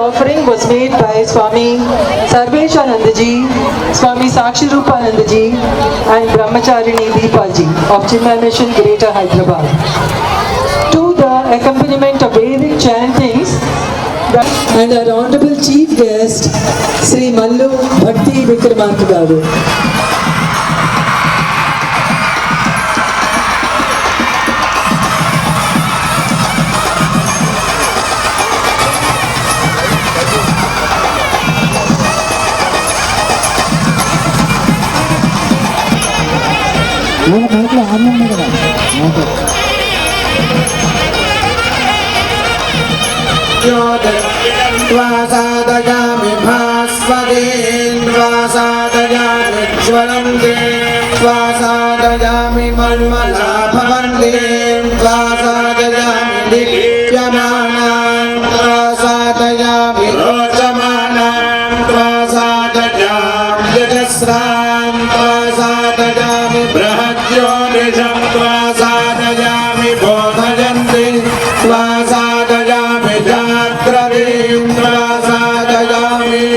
offering was made by Swami Sarveshanandaji, Swami Sakshirupanandaji and Brahmacharini Deepaji of Chinmay Mission, Greater Hyderabad. To the accompaniment of Vedic chantings and our Honorable Chief Guest, Sri Mallu Bhakti Vikramarka Garu. Sadayami bhasvagendva sadayami jvalande sadayami marmala bhavande sadayami divyamanan sadayami rojamanan sadayami yajasran sadayami brahadyonisam sadayami bodhayante sadayami jagravim sadayami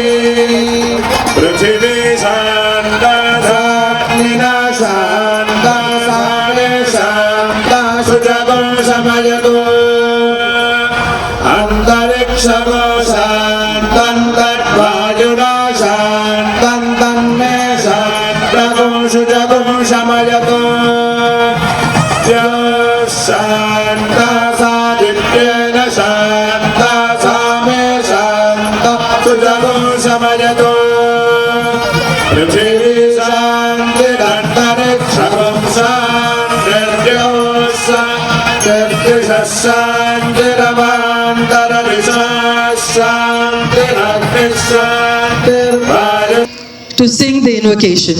prithvi shanta sagnina shanta sale shanta sujagam samayatu antarikshago shantam tadvayuna shantam tanme shantam sujagam samayatu shanta sadityena shanta same shanta sujagam samayatu prithvi shanti dantariksham shantiryo shantiryo shantiramantararisha shantiragnishantirvayu. To sing the invocation.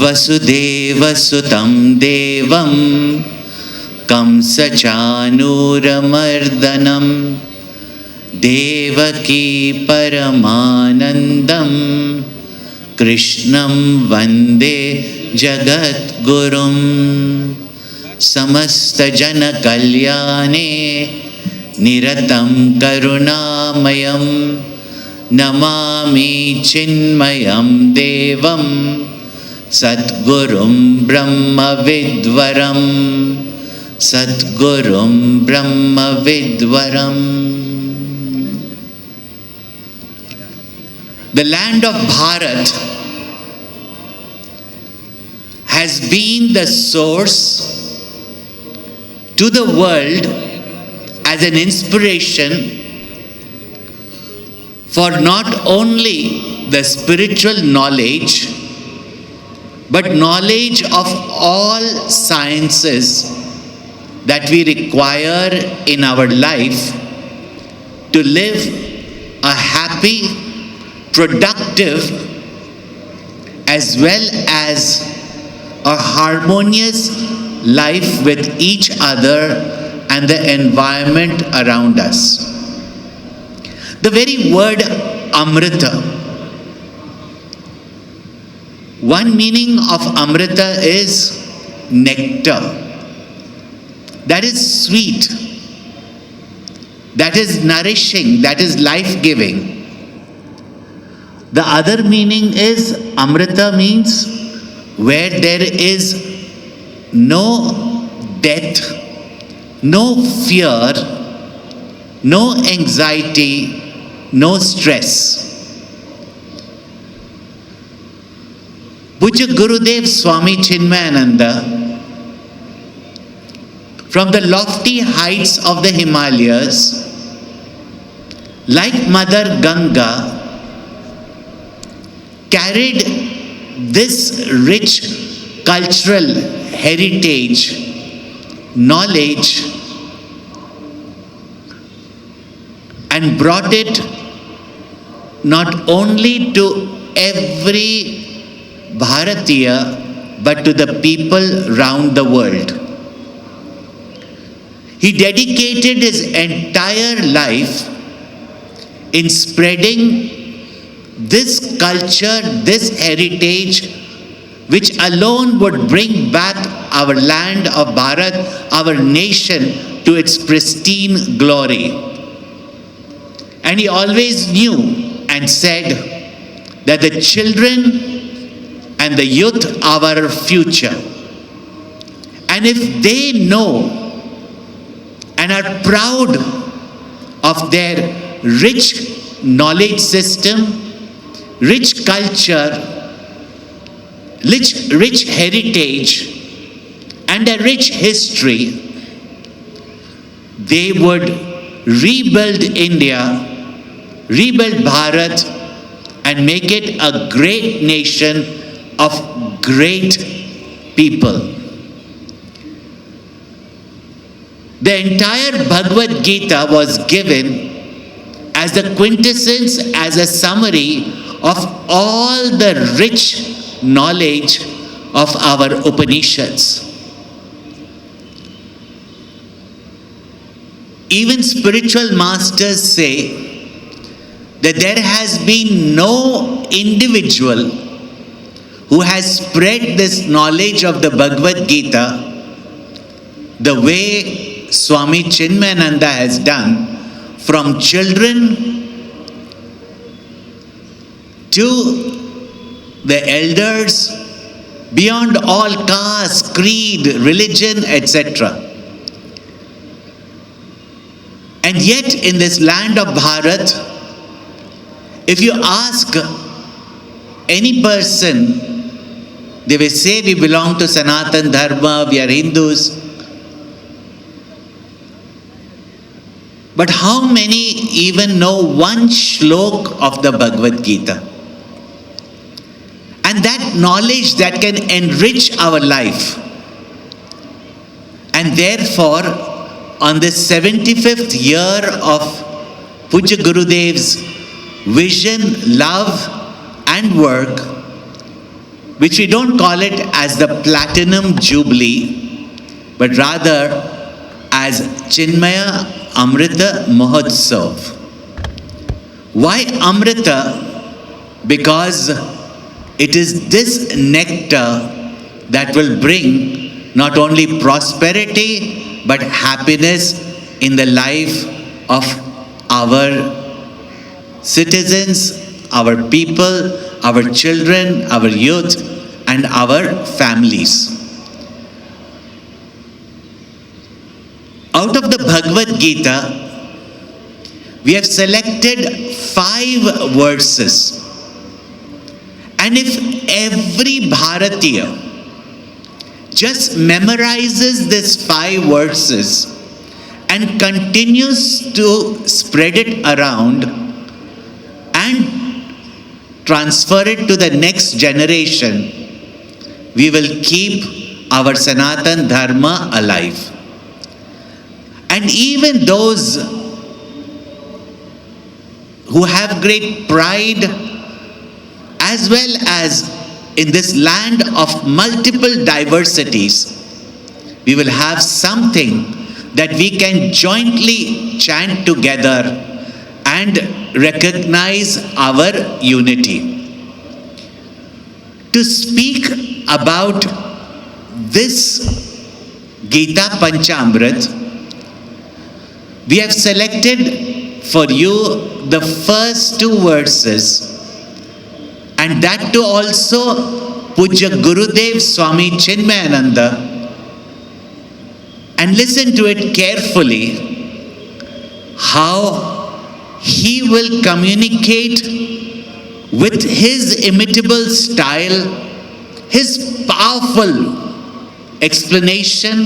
वसुदेवसुतं देवं कंसचानूरमर्दनं देवकी परमानन्दं कृष्णं वन्दे जगद्गुरुं समस्तजनकल्याणे निरतं करुणामयं नमामि चिन्मयं देवं सद्गुरुं ब्रह्मविद्वरं सद्गुरुं ब्रह्मविद्वरम्. The land of Bharat has been the source to the world as an inspiration for not only the spiritual knowledge but knowledge of all sciences that we require in our life to live a happy, productive, as well as a harmonious life with each other and the environment around us. The very word Amrita, one meaning of Amrita is nectar. That is sweet, that is nourishing, that is life-giving. The other meaning is Amrita means where there is no death, no fear, no anxiety, no stress. Pujya Gurudev Swami Chinmayananda, from the lofty heights of the Himalayas, like Mother Ganga, carried this rich cultural heritage, knowledge, and brought it not only to every Bharatiya but to the people round the world. He dedicated his entire life in spreading this culture, this heritage, which alone would bring back our land of Bharat, our nation, to its pristine glory. And he always knew and said that the children and the youth are our future. And if they know and are proud of their rich knowledge system, rich culture, rich heritage, and a rich history, they would rebuild India, rebuild Bharat, and make it a great nation of great people. The entire Bhagavad Gita was given as the quintessence, as a summary of all the rich knowledge of our Upanishads. Even spiritual masters say that there has been no individual who has spread this knowledge of the Bhagavad Gita the way Swami Chinmayananda has done, from children to the elders, beyond all caste, creed, religion, etc. And yet in this land of Bharat, if you ask any person, they will say we belong to Sanatan Dharma, we are Hindus. But how many even know one shlok of the Bhagavad Gita? And that knowledge that can enrich our life. And therefore, on this 75th year of Pujya Gurudev's vision, love, and work, which we don't call it as the Platinum Jubilee, but rather as Chinmaya Amrita Mahotsav. Why Amrita? Because it is this nectar that will bring not only prosperity but happiness in the life of our citizens, our people, our children, our youth, and our families. Out of the Bhagavad Gita, we have selected 5 verses. And if every Bharatiya just memorizes these 5 verses and continues to spread it around and transfer it to the next generation, we will keep our Sanatan Dharma alive. And even those who have great pride, as well as in this land of multiple diversities, we will have something that we can jointly chant together and recognize our unity. To speak about this Gita Panchamrit, we have selected for you the first two verses, and that too also Pujya Gurudev Swami Chinmayananda. And listen to it carefully, how he will communicate with his imitable style, his powerful explanation,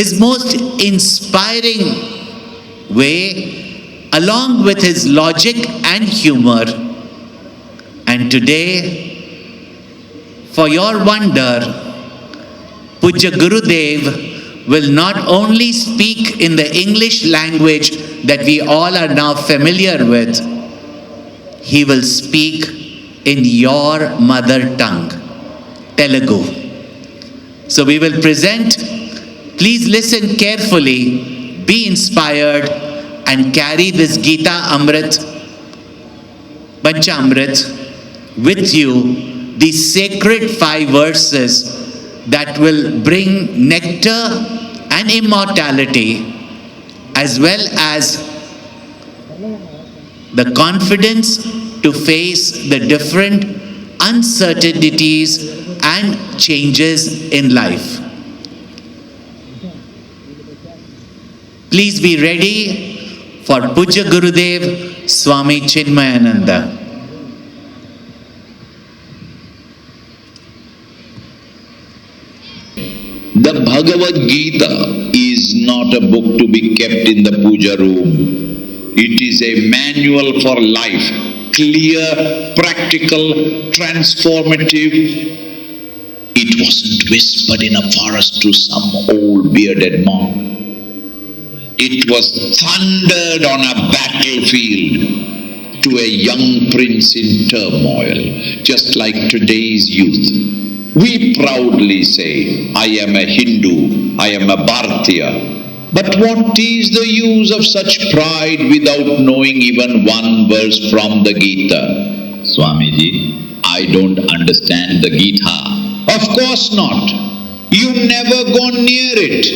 his most inspiring way, along with his logic and humor. And today, for your wonder, Pujya Gurudev will not only speak in the English language that we all are now familiar with, he will speak in your mother tongue, Telugu. So we will present, please listen carefully, be inspired, and carry this Gita Amrit, Panchamrit with you, these sacred 5 verses that will bring nectar and immortality, as well as the confidence to face the different uncertainties and changes in life. Please be ready for Pujya Gurudev Swami Chinmayananda. The Bhagavad Gita is not a book to be kept in the puja room. It is a manual for life, clear, practical, transformative. It wasn't whispered in a forest to some old bearded monk. It was thundered on a battlefield to a young prince in turmoil, just like today's youth. We proudly say, I am a Hindu, I am a Bharatiya. But what is the use of such pride without knowing even one verse from the Gita? Swamiji, I don't understand the Gita. Of course not. You've never gone near it.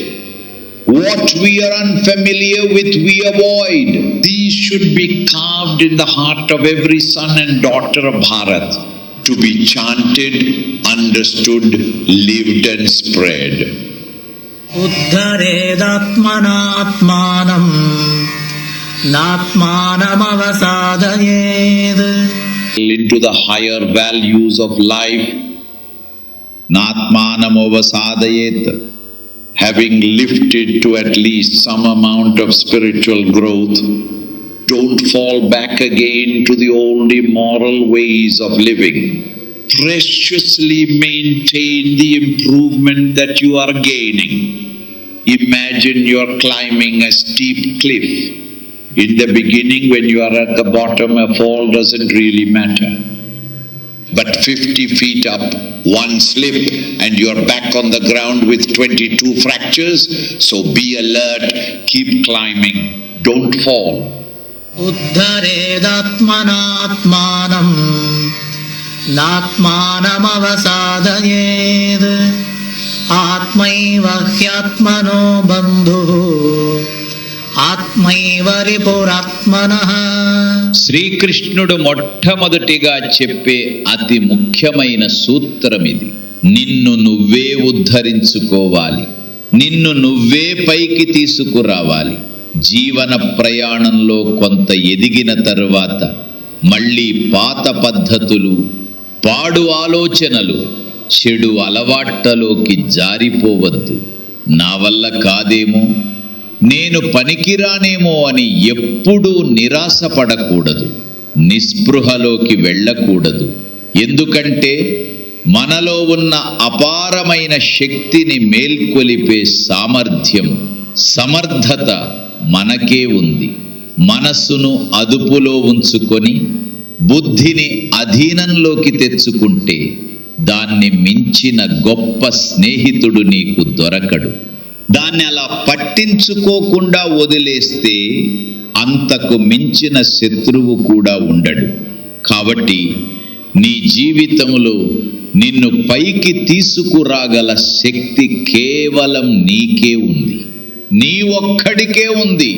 What we are unfamiliar with, we avoid. These should be carved in the heart of every son and daughter of Bharat, to be chanted, understood, lived and spread. Uddharedatmanatmanam natmanam avasadayed. Into the higher values of life, natmanam avasadayed. Having lifted to at least some amount of spiritual growth, don't fall back again to the old immoral ways of living. Preciously maintain the improvement that you are gaining. Imagine you are climbing a steep cliff. In the beginning, when you are at the bottom, a fall doesn't really matter. But 50 feet up, one slip, and you're back on the ground with 22 fractures. So be alert, keep climbing, don't fall. Uddharedatmanatmanam natmanam avasadayed. Atmaiva hyatmano bandhu ఆత్మైవ రిపురాత్మనః. శ్రీకృష్ణుడు మొట్టమొదటిగా చెప్పే అతి ముఖ్యమైన సూత్రం ఇది. నిన్ను నువ్వే ఉద్ధరించుకోవాలి, నిన్ను నువ్వే పైకి తీసుకురావాలి. జీవన ప్రయాణంలో కొంత ఎదిగిన తరువాత మళ్ళీ పాత పద్ధతులు, పాడు ఆలోచనలు, చెడు అలవాట్లలోకి జారిపోవద్దు. నా వల్ల కాదేమో, నేను పనికిరానేమో అని ఎప్పుడూ నిరాశపడకూడదు, నిస్పృహలోకి వెళ్ళకూడదు. ఎందుకంటే మనలో ఉన్న అపారమైన శక్తిని మేల్కొలిపే సామర్థ్యం, సమర్థత మనకే ఉంది. మనస్సును అదుపులో ఉంచుకొని బుద్ధిని అధీనంలోకి తెచ్చుకుంటే దాన్ని మించిన గొప్ప స్నేహితుడు నీకు దొరకడు. దాన్ని అలా పట్టించుకోకుండా వదిలేస్తే అంతకు మించిన శత్రువు కూడా ఉండడు. కాబట్టి నీ జీవితంలో నిన్ను పైకి తీసుకురాగల శక్తి కేవలం నీకే ఉంది, నీ ఒక్కడికే ఉంది.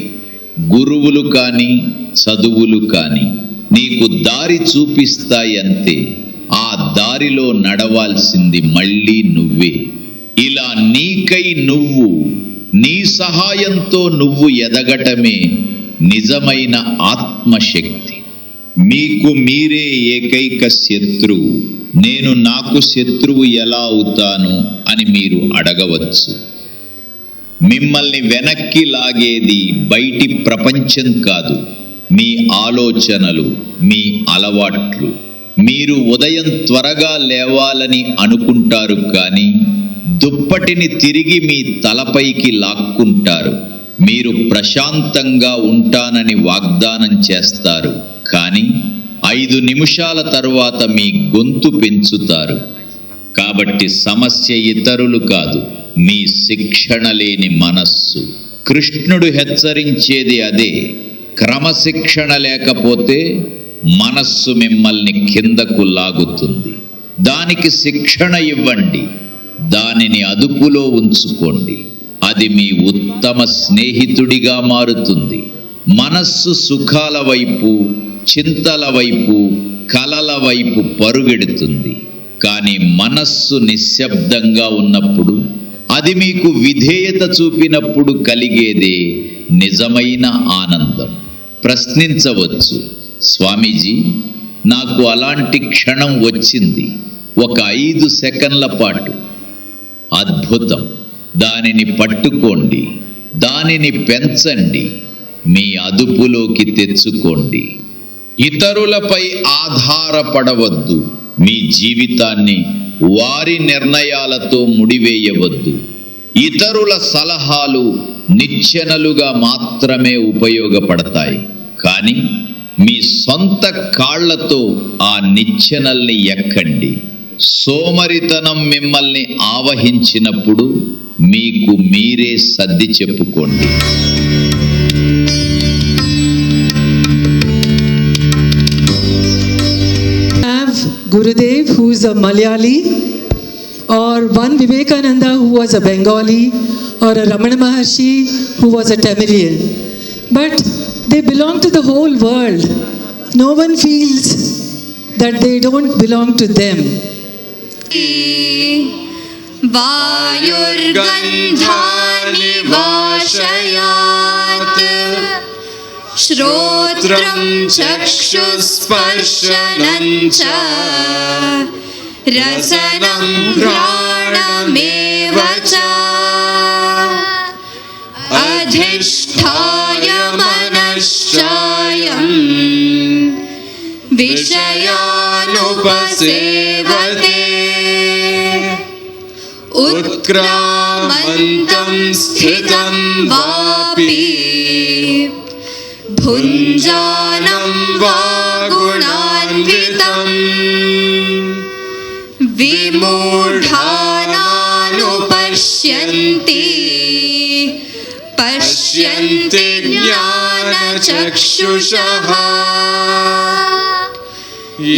గురువులు కానీ చదువులు కానీ నీకు దారి చూపిస్తాయి అంతే. ఆ దారిలో నడవాల్సింది మళ్ళీ నువ్వే. ఇలా నీకై నువ్వు, నీ సహాయంతో నువ్వు ఎదగటమే నిజమైన ఆత్మశక్తి. మీకు మీరే ఏకైక శత్రువు. నేను నాకు శత్రువు ఎలా అవుతాను అని మీరు అడగవచ్చు. మిమ్మల్ని వెనక్కి లాగేది బయటి ప్రపంచం కాదు, మీ ఆలోచనలు, మీ అలవాట్లు. మీరు ఉదయం త్వరగా లేవాలని అనుకుంటారు కానీ దుప్పటిని తిరిగి మీ తలపైకి లాక్కుంటారు. మీరు ప్రశాంతంగా ఉంటానని వాగ్దానం చేస్తారు కానీ 5 నిమిషాల తరువాత మీ గొంతు పెంచుతారు. కాబట్టి సమస్య ఇతరులు కాదు, మీ శిక్షణ లేని మనస్సు. కృష్ణుడు హెచ్చరించేది అదే. క్రమశిక్షణ లేకపోతే మనస్సు మిమ్మల్ని కిందకు లాగుతుంది. దానికి శిక్షణ ఇవ్వండి, దానిని అదుపులో ఉంచుకోండి. అది మీ ఉత్తమ స్నేహితుడిగా మారుతుంది. మనస్సు సుఖాల వైపు, చింతల వైపు, కలల వైపు పరుగెడుతుంది. కానీ మనస్సు నిశ్శబ్దంగా ఉన్నప్పుడు, అది మీకు విధేయత చూపినప్పుడు కలిగేదే నిజమైన ఆనందం. ప్రశ్నించవచ్చు, స్వామీజీ నాకు అలాంటి క్షణం వచ్చింది, ఒక 5 సెకన్ల పాటు. అద్భుతం. దానిని పట్టుకోండి, దానిని పెంచండి, మీ అదుపులోకి తెచ్చుకోండి. ఇతరులపై ఆధారపడవద్దు. మీ జీవితాన్ని వారి నిర్ణయాలతో ముడివేయవద్దు. ఇతరుల సలహాలు నిచ్చెనలుగా మాత్రమే ఉపయోగపడతాయి, కానీ మీ సొంత కాళ్లతో ఆ నిచ్చెనల్ని ఎక్కండి. సోమరితనం మిమ్మల్ని ఆవహించినప్పుడు మీకు మీరే సర్ది చెప్పుకోండి. Gurudev, who is a Malayali, or one Vivekananda, who was a Bengali, or a Ramana Maharshi, who was a Tamilian. But they belong to the whole world. No one feels that they don't belong to them. वायुर्गन्धानि वाशयात् श्रोत्रं चक्षुस्पर्शनं च रसनं घ्राणमेव च अधिष्ठाय मनश्चायं विषयानुपसेवते उत्क्रामन्तं स्थितं वापि भुञ्जानं वा गुणान्वितं विमूढानानुपश्यन्ति पश्यन्ति ज्ञानचक्षुषः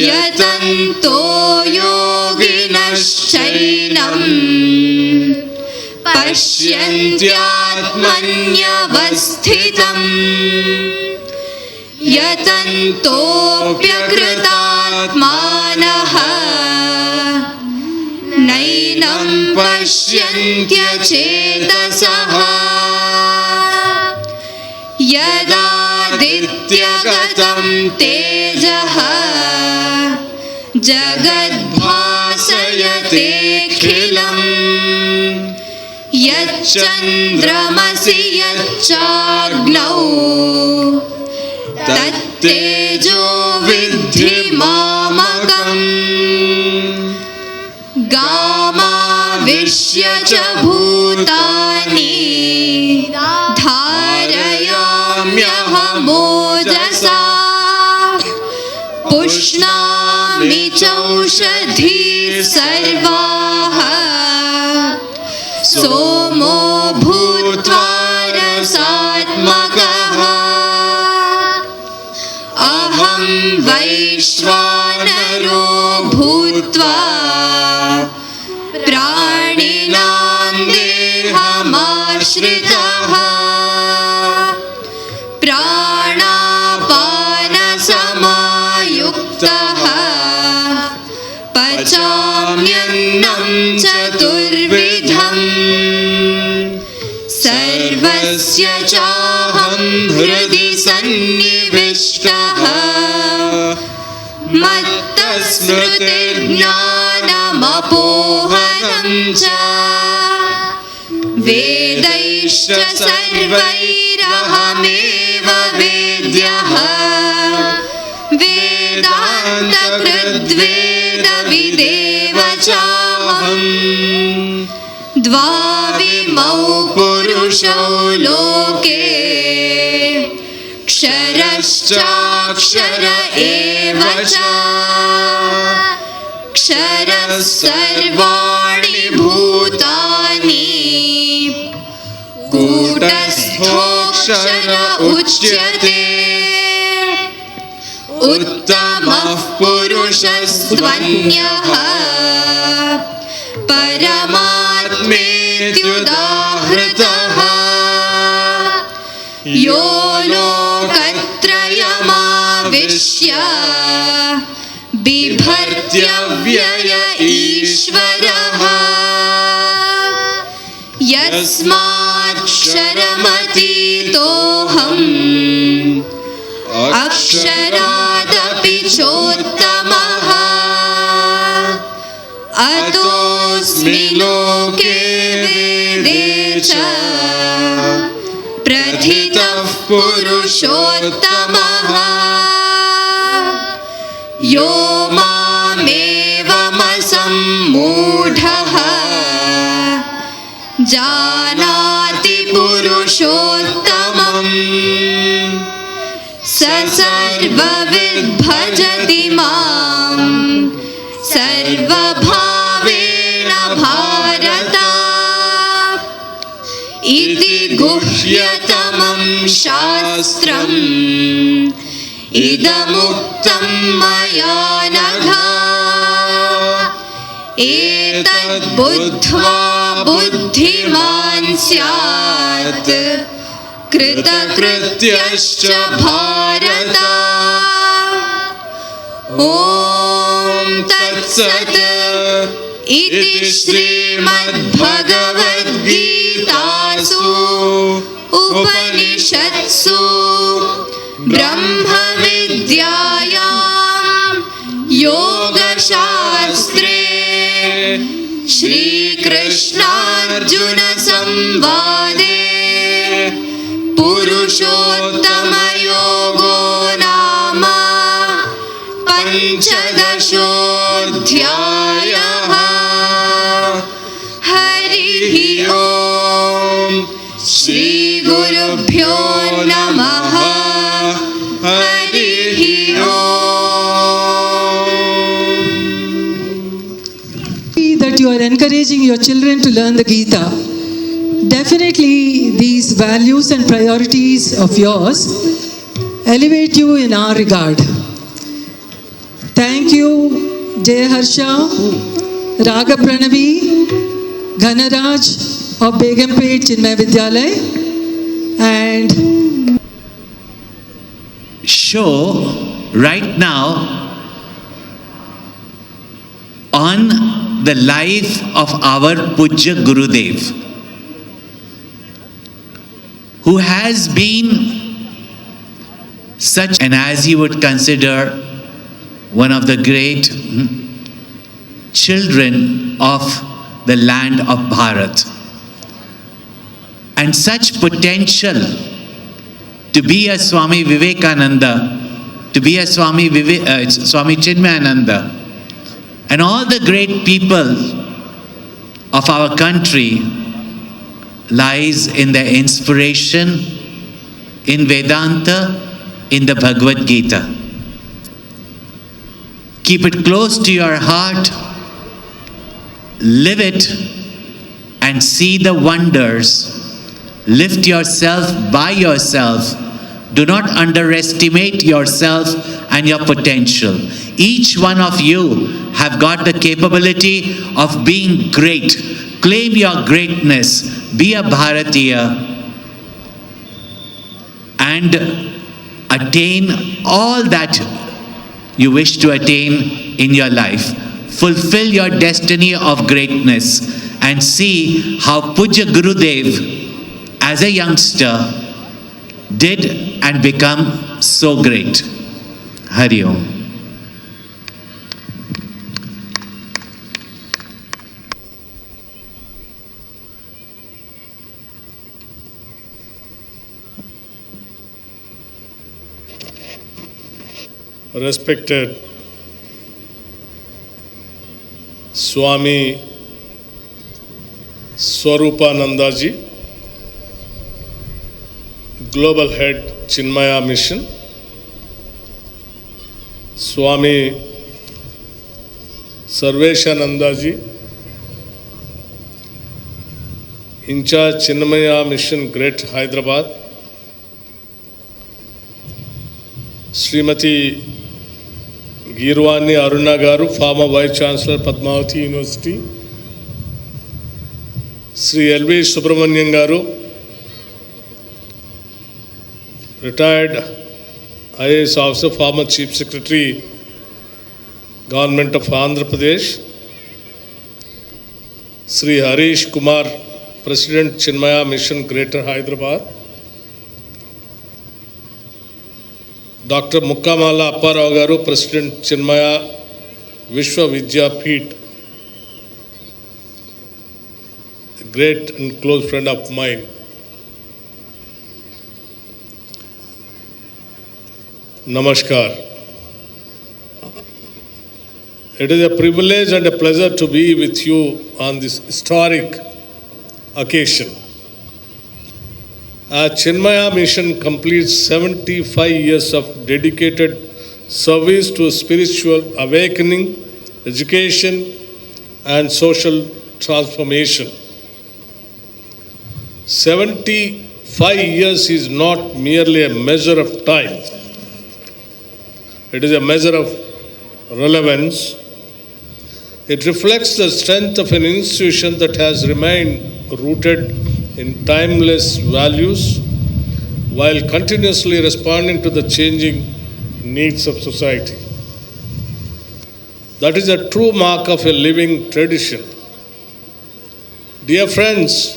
यतन्तो योगिनश्चैनं पश्यन्त्यात्मन्यवस्थितम् यतन्तोऽप्यकृतात्मानः नैनं पश्यन्त्यचेतसः यदादित्यगतं तेजः जगद्भासयतेऽखिलम् यच्चन्द्रमसि यच्चाग्नौ तत्तेजो विद्धि मामकम् विश्य च भूतानि धारयाम्यहमोजसा पुष्णामि चौषधीः सर्वाः सोमो भूत्वा रसात्मकः अहं वैश्वानरो भूत्वा प्राणिनां देहमाश्रितः प्राणापानसमायुक्तः पचाम्यन्नं चतुर्विधम् सर्वस्य चाहं हृदि सन्निविष्टः मत्तस्मृतिर्ज्ञानमपोहनं च वेदैश्च सर्वैरहमेव वेद्यः वेदान्तकृद्वेदविदेव चाहम् द्वाविमौ पुरुषौ लोके क्षरश्चाक्षर एव च क्षरः सर्वाणि भूतानि कूटस्थोऽक्षर उच्यते उत्तमः पुरुषस्त्वन्यः परमात्मेत्युदाहृतः यो लोकत्रयमाविश्य बिभर्त्यव्यय ईश्वरः यस्माक्षरमतीतोऽहम् अक्षरादपि चोत्तमः अतोऽस्मि लोके वेदे च प्रथितः पुरुषोत्तमः यो मामेवमसम्मूढः जानाति पुरुषोत्तमम् स सर्वविद् भजति मां सर्वभावेन भारत इति गुह्यतमं शास्त्रम् इदमुक्तं मया नघ एतद् बुद्ध्वा बुद्धिमान् स्यात् कृतकृत्यश्च भारत ॐ तत्सत् इति श्रीमद्भगवद्गीतासु उपनिषत्सु ब्रह्मविद्यायां योगशास्त्रे श्रीकृष्णार्जुनसंवादे पुरुषोत्तमयोगो नाम पञ्चदशोऽध्यायः हरिः ओम् श्रीगुरुभ्यो नमः हरिः That you are encouraging your children to learn the Gita. Definitely these values and priorities of yours elevate you in our regard. Thank you, Jay Harsha, Raga Pranavi, Ghanaraj of Begumpet Chinmay Vidyalay, and show right now on the life of our Pujya Gurudev, who has been such, and as you would consider, one of the great children of the land of Bharat, and such potential to be a Swami Vivekananda, to be a Swami Chinmayananda, and all the great people of our country lies in the inspiration in Vedanta, in the Bhagavad Gita. Keep it close to your heart, live it, and see the wonders. Lift yourself by yourself. Do not underestimate yourself and your potential. Each one of you have got the capability of being great. Claim your greatness. Be a Bharatiya and attain all that you wish to attain in your life. Fulfill your destiny of greatness and see how Puja Gurudev, as a youngster, did and become so great. Hari Om. Respected Swami Swarupanandaji, Global Head Chinmaya Mission, Swami Sarveshanandaji, In charge Chinmaya Mission, Great Hyderabad, Srimati Girwani Aruna Garu, former Vice Chancellor, Padmavati University, Sri L.V. Subramanian Garu, retired IAS officer, former Chief Secretary, Government of Andhra Pradesh, Sri Harish Kumar, President Chinmaya Mission, Greater Hyderabad, Dr. Mukkamala Apparao Garu, President Chinmaya Vishwa Vidyapeeth, a great and close friend of mine. Namaskar. It is a privilege and a pleasure to be with you on this historic occasion. Our Chinmaya Mission completes 75 years of dedicated service to spiritual awakening, education, and social transformation. 75 years is not merely a measure of time. It is a measure of relevance. It reflects the strength of an institution that has remained rooted in timeless values while continuously responding to the changing needs of society. That is a true mark of a living tradition. Dear friends,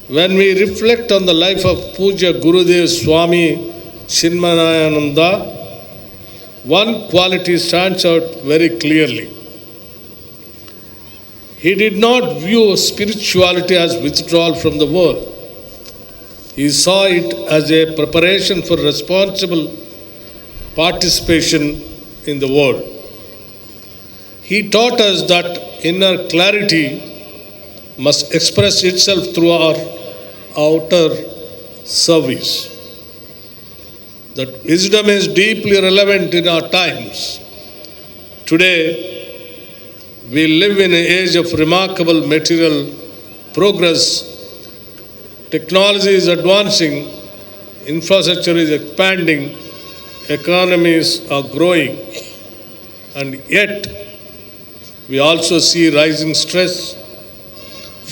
when we reflect on the life of Puja Gurudev Swami Chinmayananda, one quality stands out very clearly. He did not view spirituality as withdrawal from the world. He saw it as a preparation for responsible participation in the world. He taught us that inner clarity must express itself through our outer service. That wisdom is deeply relevant in our times. Today, we live in an age of remarkable material progress. Technology is advancing, infrastructure is expanding, economies are growing, and yet we also see rising stress,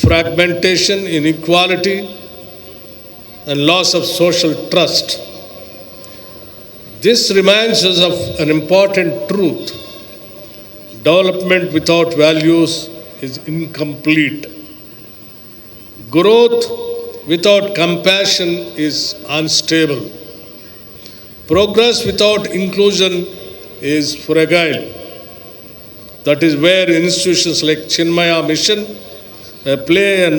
fragmentation, inequality, and loss of social trust. This reminds us of an important truth. Development without values is incomplete. Growth without compassion is unstable. Progress without inclusion is fragile. That is where institutions like Chinmaya Mission play an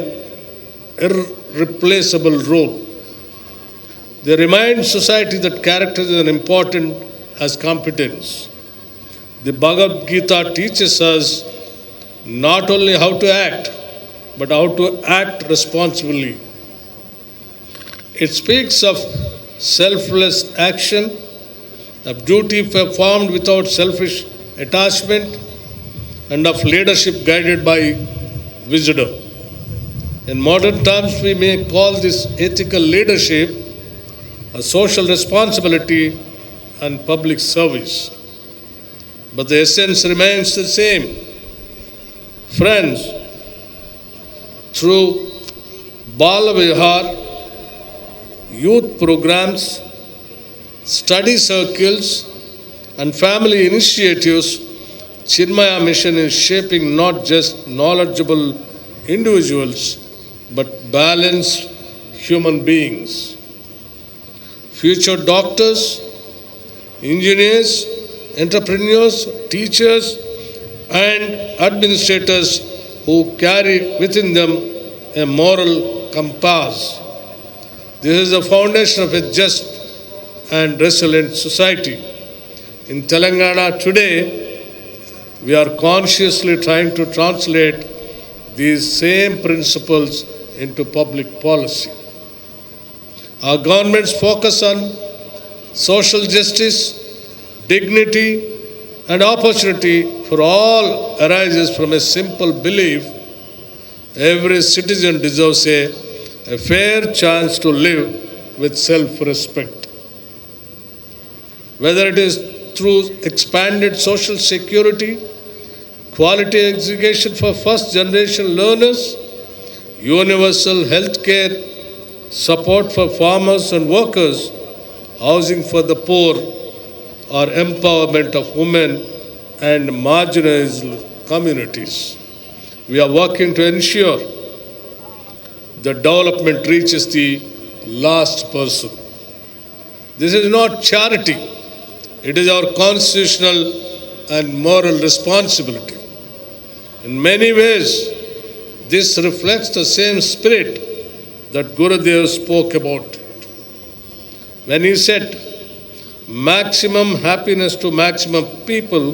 irreplaceable role. They remind society that character is as important as competence. The Bhagavad Gita teaches us not only how to act, but how to act responsibly. It speaks of selfless action, of duty performed without selfish attachment, and of leadership guided by wisdom. In modern terms, we may call this ethical leadership a social responsibility and public service. But the essence remains the same. Friends, through Bala Vihar, youth programs, study circles, and family initiatives, Chinmaya Mission is shaping not just knowledgeable individuals, but balanced human beings. Future doctors, engineers, entrepreneurs, teachers, and administrators who carry within them a moral compass. This is the foundation of a just and resilient society. In Telangana today, we are consciously trying to translate these same principles into public policy. Our government's focus on social justice, dignity, and opportunity for all arises from a simple belief: every citizen deserves a fair chance to live with self-respect. Whether it is through expanded social security, quality education for first-generation learners, universal health care, support for farmers and workers, housing for the poor, or empowerment of women and marginalized communities. We are working to ensure that development reaches the last person. This is not charity. It is our constitutional and moral responsibility. In many ways, this reflects the same spirit that Gurudev spoke about when he said, maximum happiness to maximum people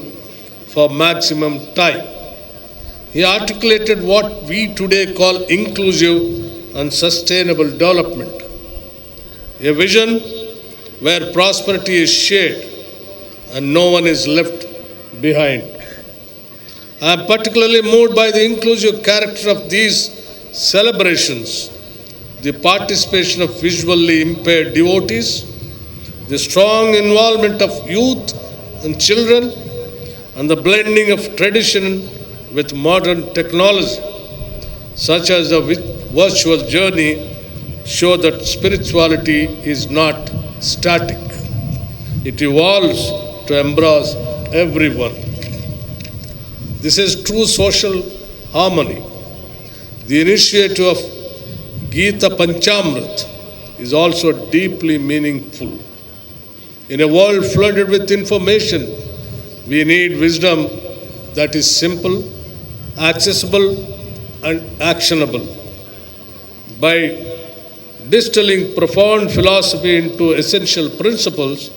for maximum time. He articulated what we today call inclusive and sustainable development, a vision where prosperity is shared and no one is left behind. I am particularly moved by the inclusive character of these celebrations, the participation of visually impaired devotees, the strong involvement of youth and children, and the blending of tradition with modern technology, such as the virtual journey, show that spirituality is not static. It evolves to embrace everyone. This is true social harmony. The initiative of Gita Panchamrit is also deeply meaningful. In a world flooded with information, we need wisdom that is simple, accessible, and actionable. By distilling profound philosophy into essential principles,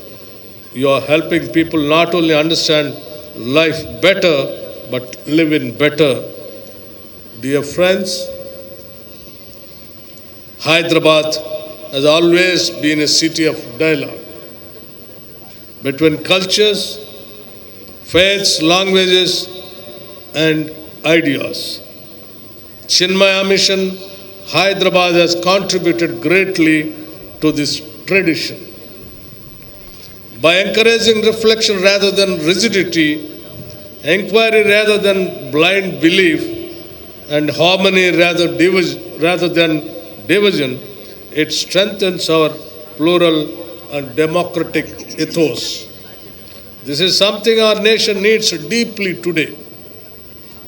you are helping people not only understand life better, but live in better. Dear friends, Hyderabad has always been a city of dialogue between cultures, faiths, languages, and ideas. Chinmaya Mission Hyderabad has contributed greatly to this tradition. By encouraging reflection rather than rigidity, inquiry rather than blind belief, and harmony rather than division, it strengthens our plural and democratic ethos. This is something our nation needs deeply today.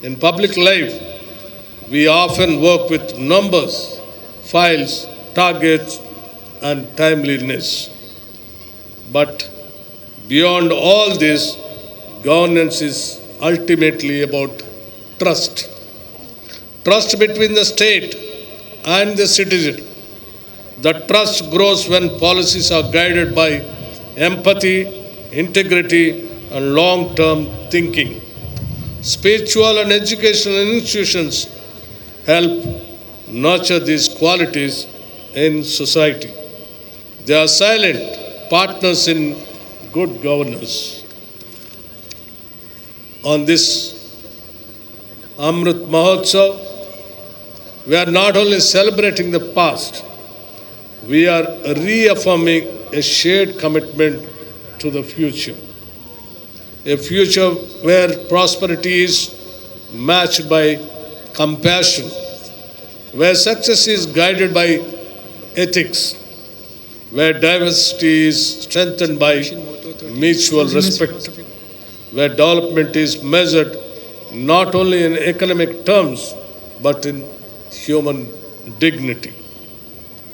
In public life, we often work with numbers, files, targets, and timeliness. But beyond all this, governance is ultimately about trust. Trust between the state and the citizen. That trust grows when policies are guided by empathy, integrity, and long-term thinking. Spiritual and educational institutions help nurture these qualities in society. They are silent partners in good governance. On this Amrit Mahotsav, we are not only celebrating the past, we are reaffirming a shared commitment to the future. A future where prosperity is matched by compassion, where success is guided by ethics, where diversity is strengthened by mutual respect, where development is measured not only in economic terms but in human dignity.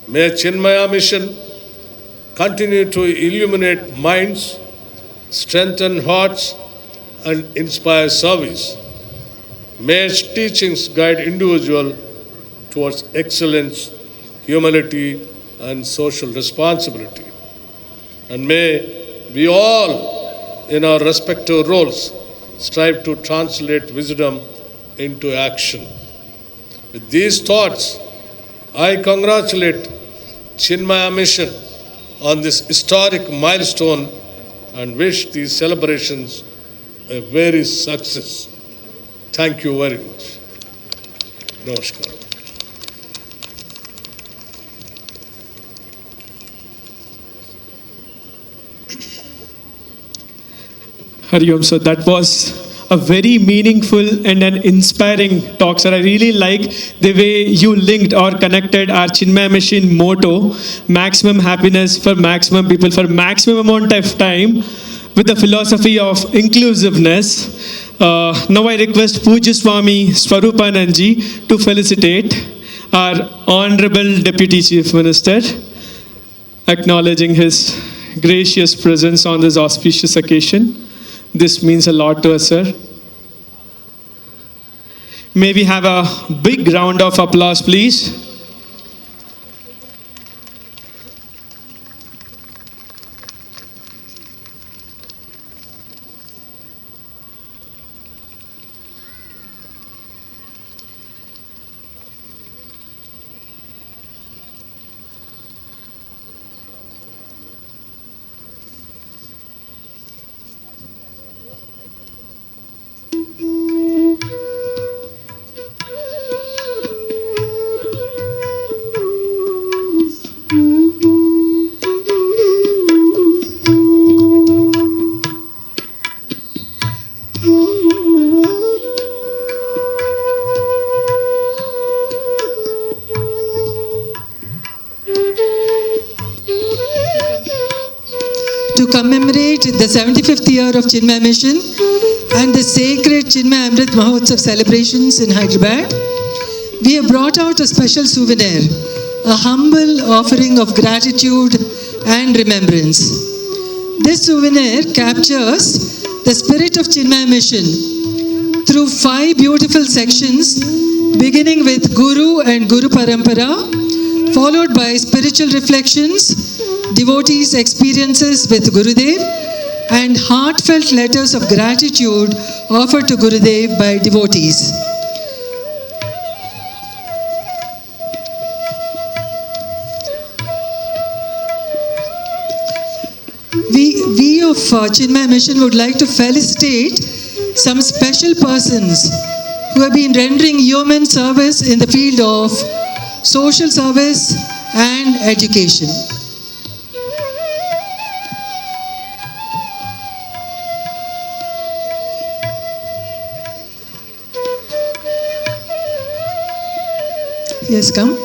May Chinmaya Mission continue to illuminate minds, strengthen hearts, and inspire service. May its teachings guide individuals towards excellence, humility, and social responsibility. And may we all, in our respective roles, strive to translate wisdom into action. With these thoughts, I congratulate Chinmaya Mission on this historic milestone and wish these celebrations a very success. Thank you very much. Namaskar. Hari Om, sir, that was a very meaningful and an inspiring talk, sir. I really like the way you linked or connected our Chinmaya Mission motto, maximum happiness for maximum people for maximum amount of time, with the philosophy of inclusiveness. Now I request Pujya Swami Swarupanandji to felicitate our Honorable Deputy Chief Minister, acknowledging his gracious presence on this auspicious occasion. This means a lot to us, sir. May we have a big round of applause, please. To commemorate the 75th year of Chinmaya Mission and the sacred Chinmaya Amrit Mahotsav celebrations in Hyderabad, we have brought out a special souvenir, a humble offering of gratitude and remembrance. This souvenir captures the spirit of Chinmaya Mission through 5 beautiful sections, beginning with Guru and Guru Parampara, followed by spiritual reflections, devotees' experiences with Gurudev, and heartfelt letters of gratitude offered to Gurudev by devotees. We of Chinmaya Mission would like to felicitate some special persons who have been rendering human service in the field of social service and education. Yes, come.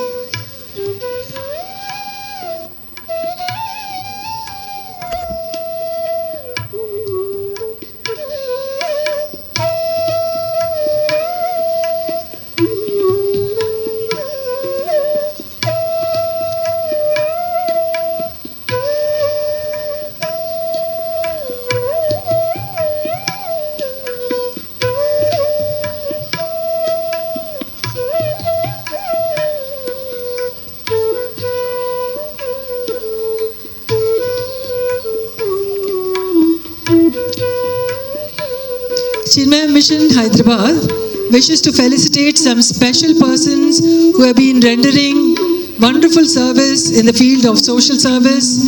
Chinmaya Mission Hyderabad wishes to felicitate some special persons who have been rendering wonderful service in the field of social service